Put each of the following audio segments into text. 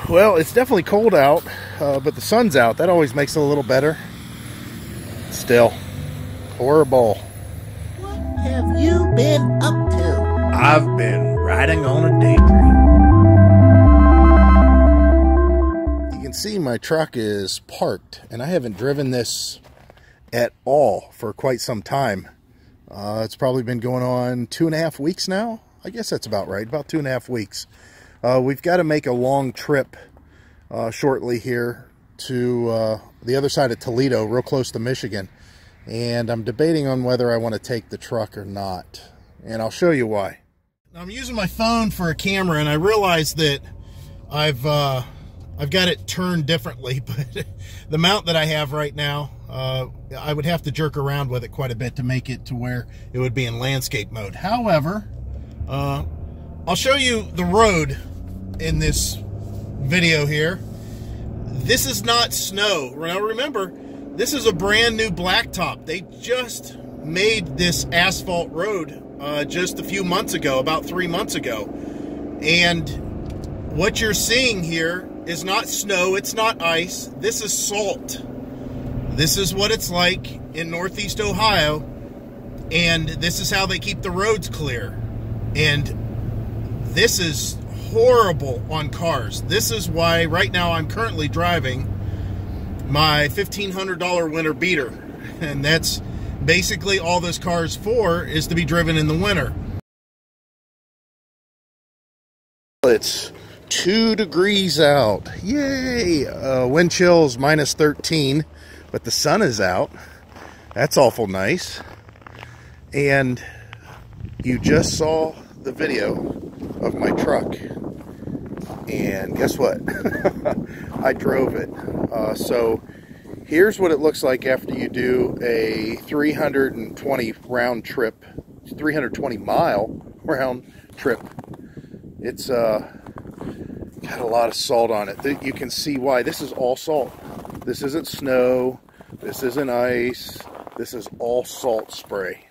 Well, it's definitely cold out, but the sun's out. That always makes it a little better. Still, horrible. What have you been up to? I've been riding on a daydream. You can see my truck is parked, and I haven't driven this at all for quite some time. It's probably been going on 2.5 weeks now. I guess that's about right, about 2.5 weeks. We've got to make a long trip shortly here to the other side of Toledo, real close to Michigan. And I'm debating on whether I want to take the truck or not. And I'll show you why. Now, I'm using my phone for a camera, and I realize that I've got it turned differently, but the mount that I have right now, I would have to jerk around with it quite a bit to make it to where it would be in landscape mode. However, I'll show you the road in this video here. This is not snow. Now remember, this is a brand new blacktop. They just made this asphalt road just a few months ago, about 3 months ago. And what you're seeing here is not snow, it's not ice, this is salt. This is what it's like in Northeast Ohio, and this is how they keep the roads clear. And this is horrible on cars. This is why right now I'm currently driving my $1,500 winter beater, and that's basically all this car's for, is to be driven in the winter. It's 2 degrees out. Yay! Wind chill's minus 13, but the sun is out. That's awful nice. And you just saw the video of my truck, and guess what? I drove it. So here's what it looks like after you do a 320 mile round trip. It's got a lot of salt on it. You can see why. This is all salt. This isn't snow, this isn't ice, this is all salt spray.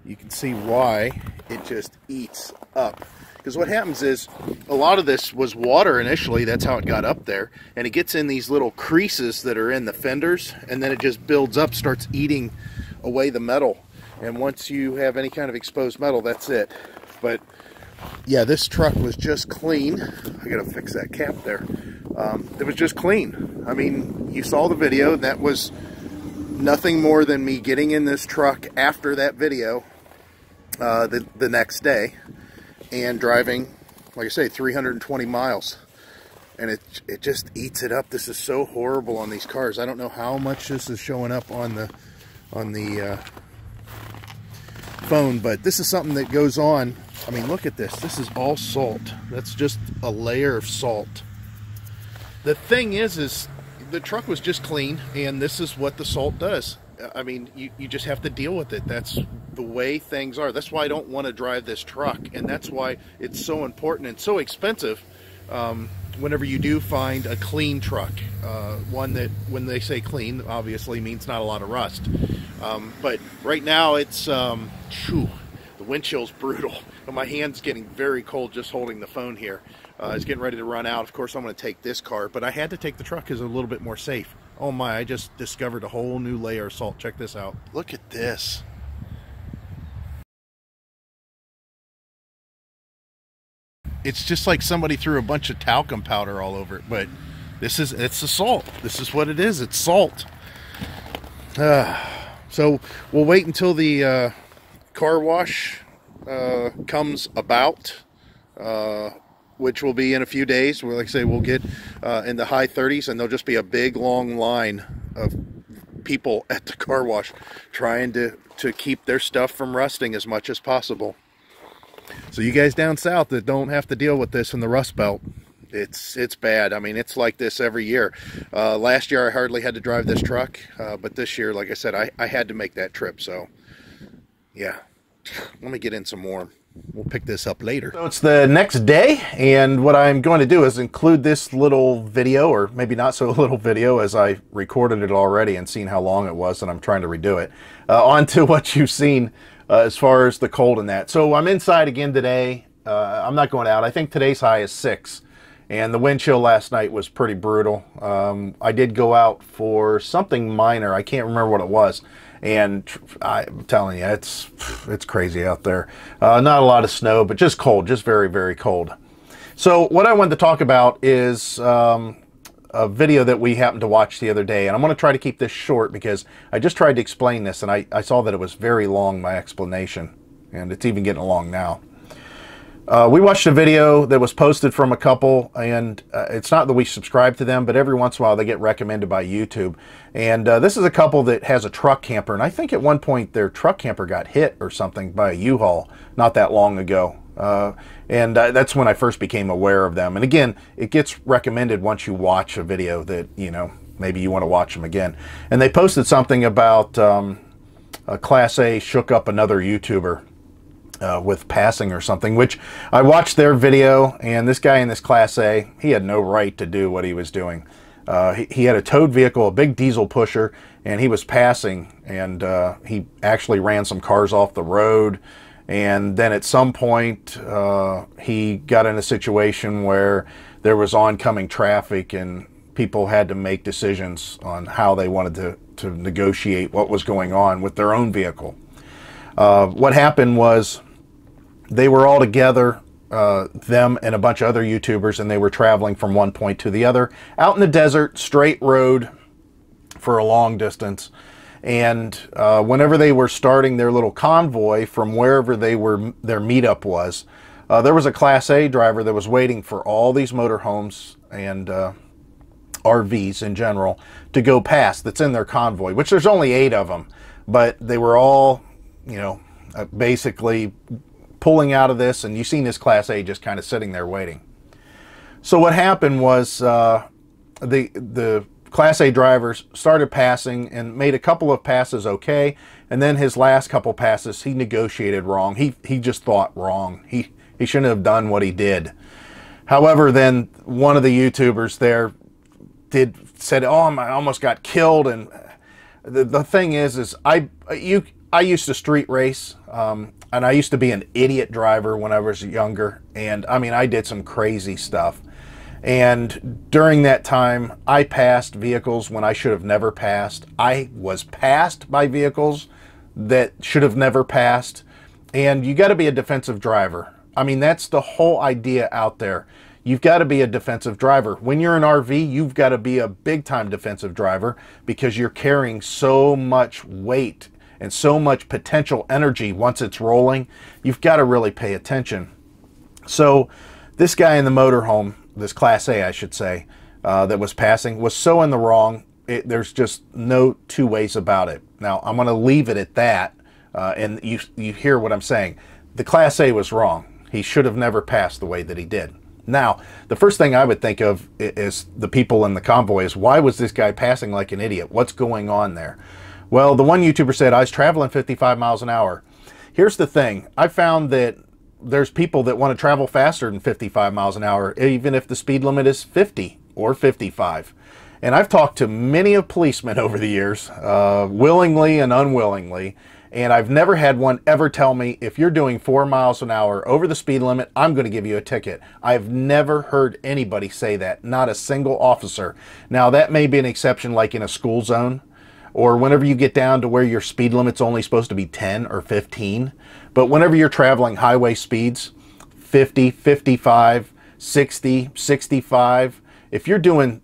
You can see why it just eats up. Because what happens is, a lot of this was water initially, that's how it got up there, and it gets in these little creases that are in the fenders, and then it just builds up, starts eating away the metal. And once you have any kind of exposed metal, that's it. But yeah, this truck was just clean. I gotta fix that cap there. It was just clean. I mean, you saw the video, and that was nothing more than me getting in this truck after that video the next day and driving, like I say, 320 miles. And it just eats it up. This is so horrible on these cars. I don't know how much this is showing up on the phone, but this is something that goes on. I mean, look at this. This is all salt. That's just a layer of salt. The thing is the truck was just clean, and this is what the salt does. I mean, you just have to deal with it. That's the way things are. That's why I don't want to drive this truck, and that's why it's so important and so expensive whenever you do find a clean truck. One that, when they say clean, obviously means not a lot of rust. But right now it's, the wind chill's brutal. My hand's getting very cold just holding the phone here. It's getting ready to run out. Of course, I'm going to take this car, but I had to take the truck because it's a little bit more safe. Oh my, I just discovered a whole new layer of salt. Check this out. Look at this. It's just like somebody threw a bunch of talcum powder all over it, but it's the salt. This is what it is. It's salt. So we'll wait until the car wash comes about, which will be in a few days. Like I say, we'll get in the high 30s, and there'll just be a big long line of people at the car wash trying to keep their stuff from rusting as much as possible. So you guys down south that don't have to deal with this in the Rust Belt, it's bad. I mean, it's like this every year. Last year I hardly had to drive this truck, but this year, like I said, I had to make that trip. So yeah, let me get in some more. We'll pick this up later. So it's the next day, and what I'm going to do is include this little video, or maybe not so little video, as I recorded it already and seen how long it was, and I'm trying to redo it, onto what you've seen as far as the cold and that. So I'm inside again today. I'm not going out. I think today's high is 6, And the wind chill last night was pretty brutal. I did go out for something minor. I can't remember what it was. And I'm telling you, it's crazy out there. Not a lot of snow, but just cold, just very, very cold. So what I wanted to talk about is a video that we happened to watch the other day. And I'm going to try to keep this short because I just tried to explain this, and I saw that it was very long, my explanation. And it's even getting along now. We watched a video that was posted from a couple, and it's not that we subscribe to them, but every once in a while they get recommended by YouTube. And this is a couple that has a truck camper, and I think at one point their truck camper got hit or something by a U-Haul not that long ago. And that's when I first became aware of them. And again, it gets recommended once you watch a video that, you know, maybe you want to watch them again. And they posted something about a Class A shook up another YouTuber with passing or something, which I watched their video, and this guy in this Class A, he had no right to do what he was doing. He had a towed vehicle, a big diesel pusher, and he was passing, and he actually ran some cars off the road. And then at some point, he got in a situation where there was oncoming traffic, and people had to make decisions on how they wanted to negotiate what was going on with their own vehicle. What happened was, they were all together, them and a bunch of other YouTubers, and they were traveling from one point to the other, out in the desert, straight road for a long distance. And whenever they were starting their little convoy from wherever their meetup was, there was a Class A driver that was waiting for all these motorhomes and RVs in general to go past that's in their convoy, which there's only 8 of them, but they were all, you know, basically pulling out of this, and you've seen this Class A just kind of sitting there waiting. So what happened was the Class A drivers started passing and made a couple of passes okay, and then his last couple passes he negotiated wrong. He just thought wrong. He shouldn't have done what he did. However, then one of the YouTubers there said, "Oh, I almost got killed." And the thing is I used to street race. And I used to be an idiot driver when I was younger. And I mean, I did some crazy stuff. And during that time, I passed vehicles when I should have never passed. I was passed by vehicles that should have never passed. And you got to be a defensive driver. I mean, that's the whole idea out there. You've got to be a defensive driver. When you're an RV, you've got to be a big-time defensive driver because you're carrying so much weight and so much potential energy once it's rolling. You've got to really pay attention. So this guy in the motorhome, this Class A I should say, that was passing, was so in the wrong. There's just no two ways about it. Now I'm going to leave it at that, and you hear what I'm saying. The Class A was wrong. He should have never passed the way that he did. Now, the first thing I would think of is the people in the convoy is, why was this guy passing like an idiot? What's going on there? Well, the one YouTuber said, I was traveling 55 miles an hour. Here's the thing. I found that there's people that want to travel faster than 55 miles an hour, even if the speed limit is 50 or 55. And I've talked to many of policemen over the years, willingly and unwillingly, and I've never had one ever tell me, if you're doing 4 miles an hour over the speed limit, I'm going to give you a ticket. I've never heard anybody say that, not a single officer. Now, that may be an exception like in a school zone, or whenever you get down to where your speed limit's only supposed to be 10 or 15. But whenever you're traveling highway speeds, 50, 55, 60, 65, if you're doing,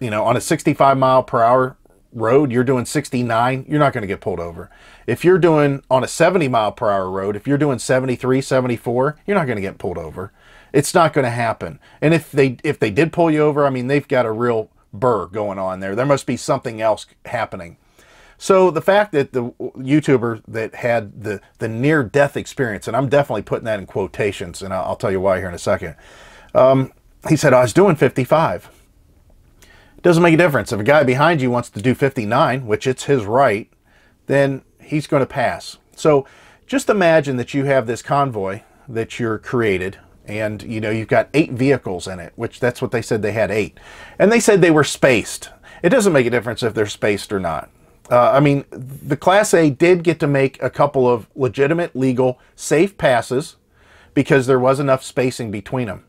you know, on a 65 mile per hour road, you're doing 69, you're not going to get pulled over. If you're doing on a 70 mile per hour road, if you're doing 73, 74, you're not going to get pulled over. It's not going to happen. And if they did pull you over, I mean, they've got a real burr going on there. There must be something else happening. So the fact that the YouTuber that had the near-death experience, and I'm definitely putting that in quotations, and I'll tell you why here in a second. He said, I was doing 55. It doesn't make a difference. If a guy behind you wants to do 59, which it's his right, then he's going to pass. So just imagine that you have this convoy that you're created, and you know you've got 8 vehicles in it, which that's what they said, they had 8. And they said they were spaced. It doesn't make a difference if they're spaced or not. I mean, the Class A did get to make a couple of legitimate, legal, safe passes because there was enough spacing between them.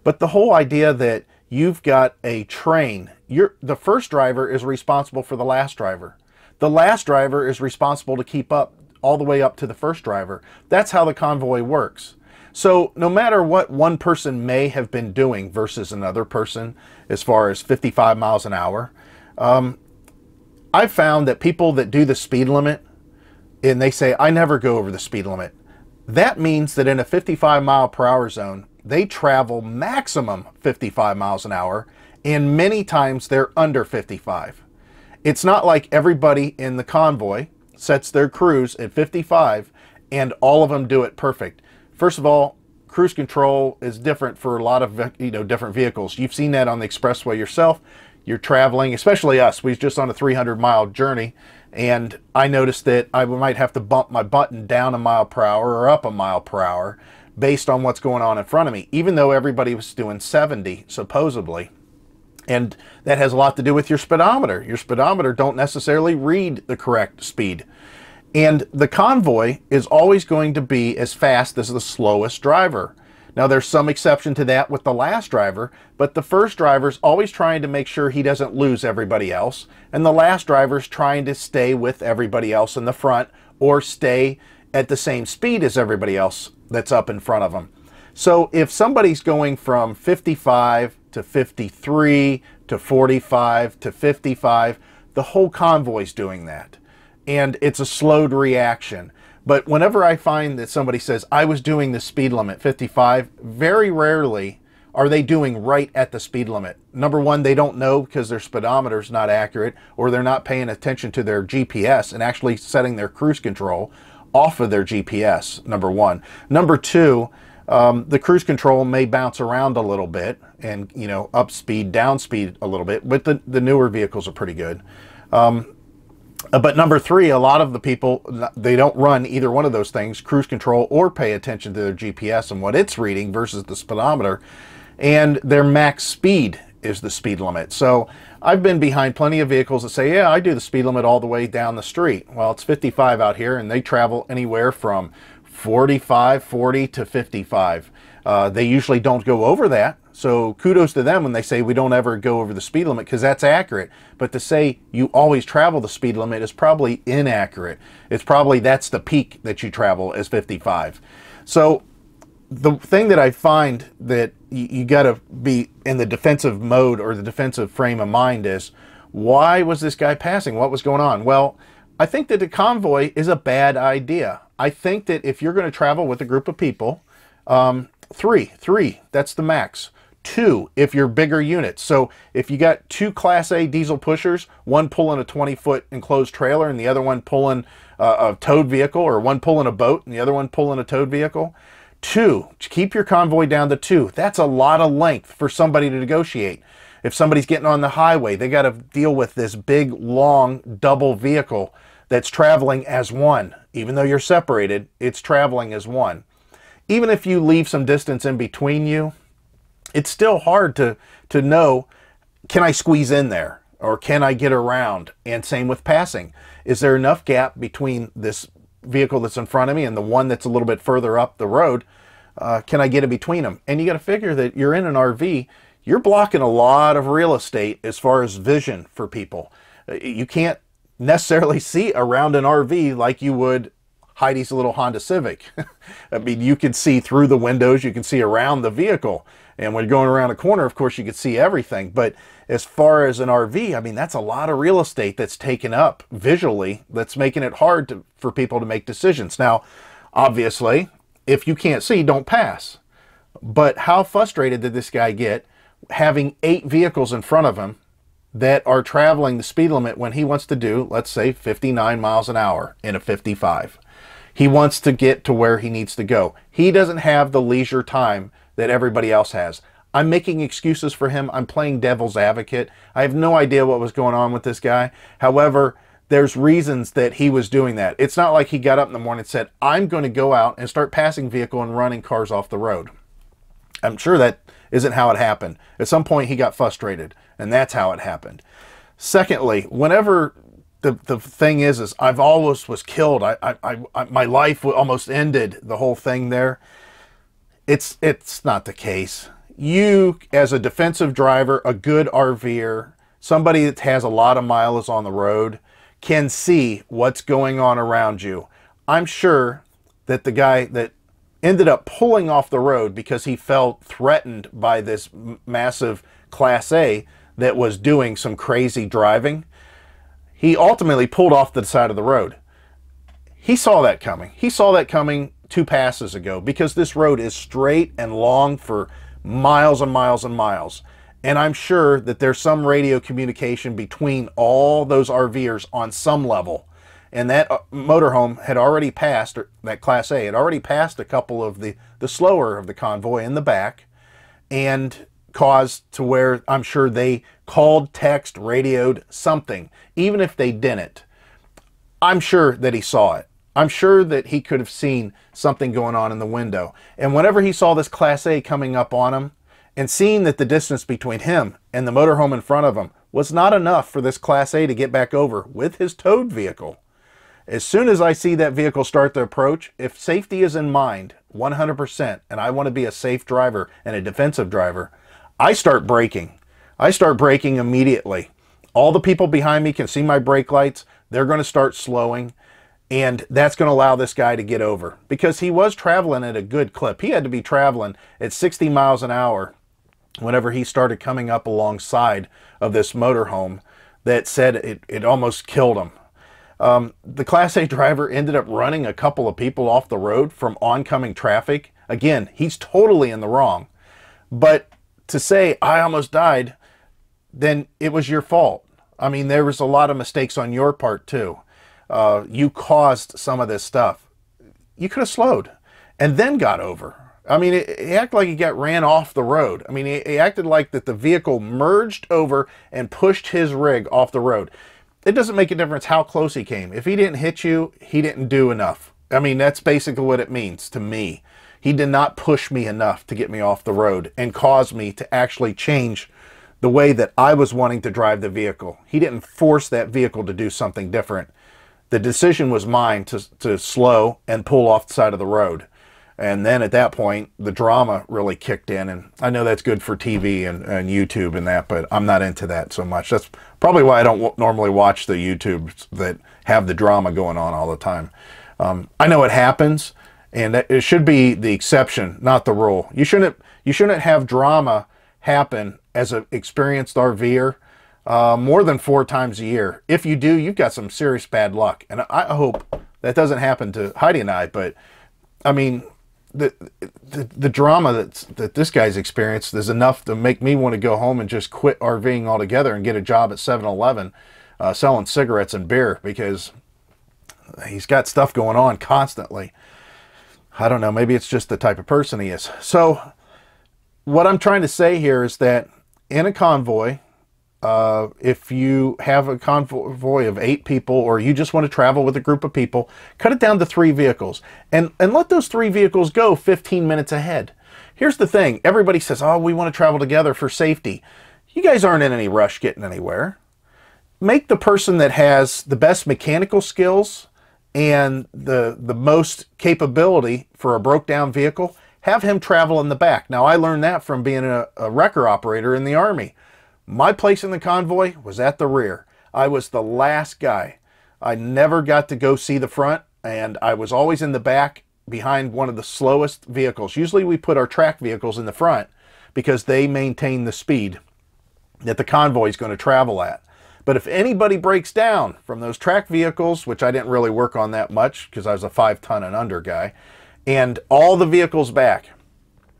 But the whole idea that you've got a train, the first driver is responsible for the last driver. The last driver is responsible to keep up all the way up to the first driver. That's how the convoy works. So no matter what one person may have been doing versus another person, as far as 55 miles an hour, I've found that people that do the speed limit, and they say, I never go over the speed limit. That means that in a 55 mile per hour zone, they travel maximum 55 miles an hour, and many times they're under 55. It's not like everybody in the convoy sets their cruise at 55 and all of them do it perfect. First of all, cruise control is different for a lot of different vehicles. You've seen that on the expressway yourself. You're traveling, especially us. We was just on a 300-mile journey, and I noticed that I might have to bump my button down a mile per hour or up a mile per hour based on what's going on in front of me, even though everybody was doing 70, supposedly. And that has a lot to do with your speedometer. Your speedometer don't necessarily read the correct speed. And the convoy is always going to be as fast as the slowest driver. Now, there's some exception to that with the last driver, but the first driver's always trying to make sure he doesn't lose everybody else, and the last driver's trying to stay with everybody else in the front or stay at the same speed as everybody else that's up in front of them. So if somebody's going from 55 to 53 to 45 to 55, the whole convoy's doing that. And it's a slowed reaction. But whenever I find that somebody says, I was doing the speed limit 55, very rarely are they doing right at the speed limit. Number one, they don't know because their speedometer's not accurate, or they're not paying attention to their GPS and actually setting their cruise control off of their GPS, number one. Number two, the cruise control may bounce around a little bit and, up speed, down speed a little bit, but the newer vehicles are pretty good. But number three, a lot of the people, they don't run either one of those things, cruise control or pay attention to their GPS and what it's reading versus the speedometer, and their max speed is the speed limit. So I've been behind plenty of vehicles that say, yeah, I do the speed limit all the way down the street. Well, it's 55 out here, and they travel anywhere from 45, 40 to 55. They usually don't go over that. So kudos to them when they say we don't ever go over the speed limit, because that's accurate. But to say you always travel the speed limit is probably inaccurate. It's probably that's the peak that you travel is 55. So the thing that I find that you got to be in the defensive mode or the defensive frame of mind is, why was this guy passing? What was going on? Well, I think that the convoy is a bad idea. I think that if you're going to travel with a group of people, three, that's the max. Two, if you're bigger units. So if you got two Class A diesel pushers, one pulling a 20-foot enclosed trailer and the other one pulling a towed vehicle, or one pulling a boat and the other one pulling a towed vehicle, two, keep your convoy down to two. That's a lot of length for somebody to negotiate. If somebody's getting on the highway, they got to deal with this big, long, double vehicle that's traveling as one. Even though you're separated, it's traveling as one. Even if you leave some distance in between you, it's still hard to know, can I squeeze in there? Or can I get around? And same with passing. Is there enough gap between this vehicle that's in front of me and the one that's a little bit further up the road? Can I get in between them? And you got to figure that you're in an RV, you're blocking a lot of real estate as far as vision for people. You can't necessarily see around an RV like you would Heidi's little Honda Civic. I mean, you can see through the windows, you can see around the vehicle. And when you're going around a corner, of course, you can see everything. But as far as an RV, I mean, that's a lot of real estate that's taken up visually that's making it hard for people to make decisions. Now, obviously, if you can't see, don't pass. But how frustrated did this guy get having 8 vehicles in front of him that are traveling the speed limit when he wants to do, let's say, 59 miles an hour in a 55? He wants to get to where he needs to go. He doesn't have the leisure time that everybody else has. I'm making excuses for him. I'm playing devil's advocate. I have no idea what was going on with this guy. However, there's reasons that he was doing that. It's not like he got up in the morning and said, I'm going to go out and start passing vehicle and running cars off the road. I'm sure that isn't how it happened. At some point he got frustrated, and that's how it happened. Secondly, whenever the thing is I've always was killed. My life almost ended, the whole thing there. It's not the case. you, as a defensive driver, a good RVer, somebody that has a lot of miles on the road, can see what's going on around you. I'm sure that the guy that ended up pulling off the road because he felt threatened by this massive Class A that was doing some crazy driving, he ultimately pulled off the side of the road. He saw that coming. He saw that coming 2 passes ago, because this road is straight and long for miles and miles and miles. And I'm sure that there's some radio communication between all those RVers on some level. And that motorhome had already passed, or that Class A had already passed a couple of the slower of the convoy in the back, and caused to where I'm sure they called, text, radioed, something. Even if they didn't, I'm sure that he saw it. I'm sure that he could have seen something going on in the window. And whenever he saw this Class A coming up on him, and seeing that the distance between him and the motorhome in front of him was not enough for this Class A to get back over with his towed vehicle, as soon as I see that vehicle start to approach, if safety is in mind 100%, and I want to be a safe driver and a defensive driver, I start braking. I start braking immediately. All the people behind me can see my brake lights. They're going to start slowing, and that's going to allow this guy to get over, because he was traveling at a good clip. He had to be traveling at 60 miles an hour whenever he started coming up alongside of this motorhome that said it almost killed him. The Class A driver ended up running a couple of people off the road from oncoming traffic. Again, he's totally in the wrong. But to say, I almost died, then it was your fault. I mean, there was a lot of mistakes on your part too. You caused some of this stuff. You could have slowed and then got over. I mean, he acted like he got ran off the road. I mean, he acted like that the vehicle merged over and pushed his rig off the road. It doesn't make a difference how close he came. If he didn't hit you, he didn't do enough. I mean, that's basically what it means to me. He did not push me enough to get me off the road and cause me to actually change the way that I was wanting to drive the vehicle. He didn't force that vehicle to do something different. The decision was mine to slow and pull off the side of the road. And then at that point, the drama really kicked in. And I know that's good for TV and YouTube and that, but I'm not into that so much. That's probably why I don't normally watch the YouTubes that have the drama going on all the time. I know it happens, and it should be the exception, not the rule. You shouldn't have drama happen as an experienced RVer more than 4 times a year. If you do, you've got some serious bad luck. And I hope that doesn't happen to Heidi and I, but I mean, the drama that this guy's experienced is enough to make me want to go home and just quit RVing altogether and get a job at 7-Eleven selling cigarettes and beer, because he's got stuff going on constantly. I don't know, maybe it's just the type of person he is. So what I'm trying to say here is that in a convoy, if you have a convoy of 8 people, or you just want to travel with a group of people, cut it down to 3 vehicles and let those 3 vehicles go 15 minutes ahead. Here's the thing. Everybody says, oh, we want to travel together for safety. You guys aren't in any rush getting anywhere. Make the person that has the best mechanical skills and the most capability for a broke down vehicle, have him travel in the back. Now, I learned that from being a wrecker operator in the Army. My place in the convoy was at the rear. I was the last guy. I never got to go see the front, and I was always in the back behind one of the slowest vehicles. Usually we put our track vehicles in the front because they maintain the speed that the convoy is going to travel at. But if anybody breaks down from those track vehicles, which I didn't really work on that much because I was a 5-ton and under guy, and all the vehicles back,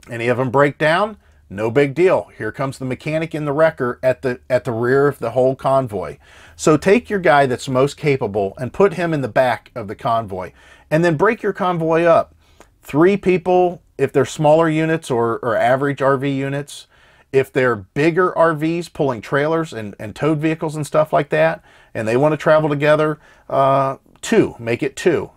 any of them break down, no big deal. Here comes the mechanic in the wrecker at the rear of the whole convoy. So take your guy that's most capable and put him in the back of the convoy, and then break your convoy up. 3 people if they're smaller units or average RV units. If they're bigger RVs pulling trailers and towed vehicles and stuff like that, and they want to travel together, 2. Make it 2.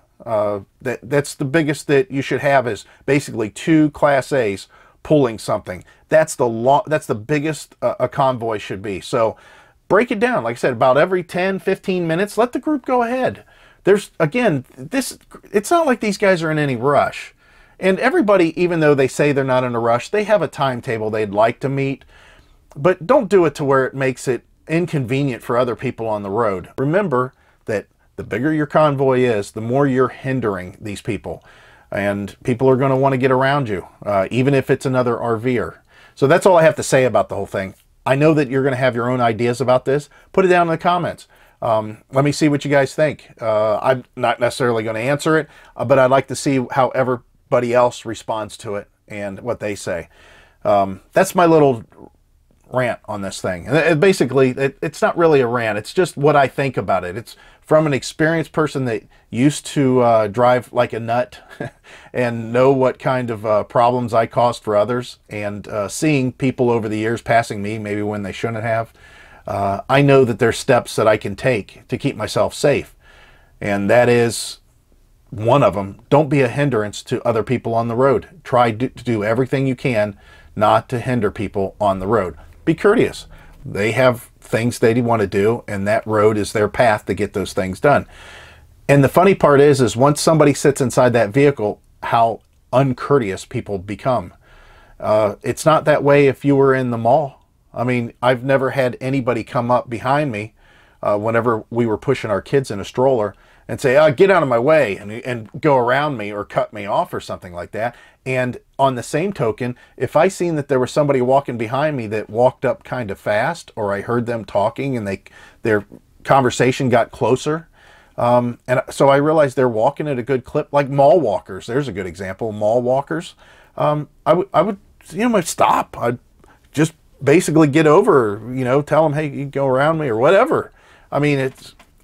That's the biggest that you should have, is basically 2 Class A's pulling something. That's the biggest a convoy should be. So break it down, like I said, about every 10-15 minutes. Let the group go ahead. It's not like these guys are in any rush. And everybody, even though they say they're not in a rush, they have a timetable they'd like to meet. But don't do it to where it makes it inconvenient for other people on the road. Remember that the bigger your convoy is, the more you're hindering these people. And people are going to want to get around you, even if it's another RVer. So that's all I have to say about the whole thing. I know that you're going to have your own ideas about this. Put it down in the comments. Let me see what you guys think. I'm not necessarily going to answer it, but I'd like to see how everybody else responds to it and what they say. That's my little rant on this thing. And basically, it's not really a rant. It's just what I think about it. It's from an experienced person that used to drive like a nut and know what kind of problems I caused for others, and seeing people over the years passing me, maybe when they shouldn't have. I know that there's steps that I can take to keep myself safe. And that is one of them. Don't be a hindrance to other people on the road. Try to do everything you can not to hinder people on the road. Be courteous. They have things they want to do, and that road is their path to get those things done. And the funny part is once somebody sits inside that vehicle, how uncourteous people become. It's not that way if you were in the mall. I mean, I've never had anybody come up behind me whenever we were pushing our kids in a stroller and say, oh, get out of my way, and go around me or cut me off or something like that. And on the same token, if I seen that there was somebody walking behind me that walked up kind of fast, or I heard them talking and their conversation got closer, and so I realized they're walking at a good clip, like mall walkers. There's a good example, mall walkers. I would, stop. I'd just basically get over, tell them, hey, you can go around me or whatever. I mean,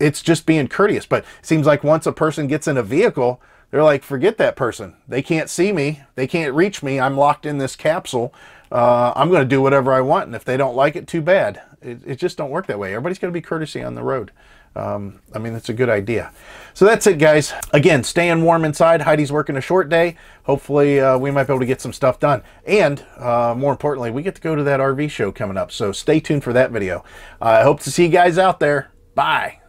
it's just being courteous. But it seems like once a person gets in a vehicle, they're like, forget that person. They can't see me. They can't reach me. I'm locked in this capsule. I'm going to do whatever I want. And if they don't like it, too bad. It just don't work that way. Everybody's got to be courtesy on the road. I mean, it's a good idea. So that's it, guys. Again, staying warm inside. Heidi's working a short day. Hopefully, we might be able to get some stuff done. And more importantly, we get to go to that RV show coming up. So stay tuned for that video. I hope to see you guys out there. Bye.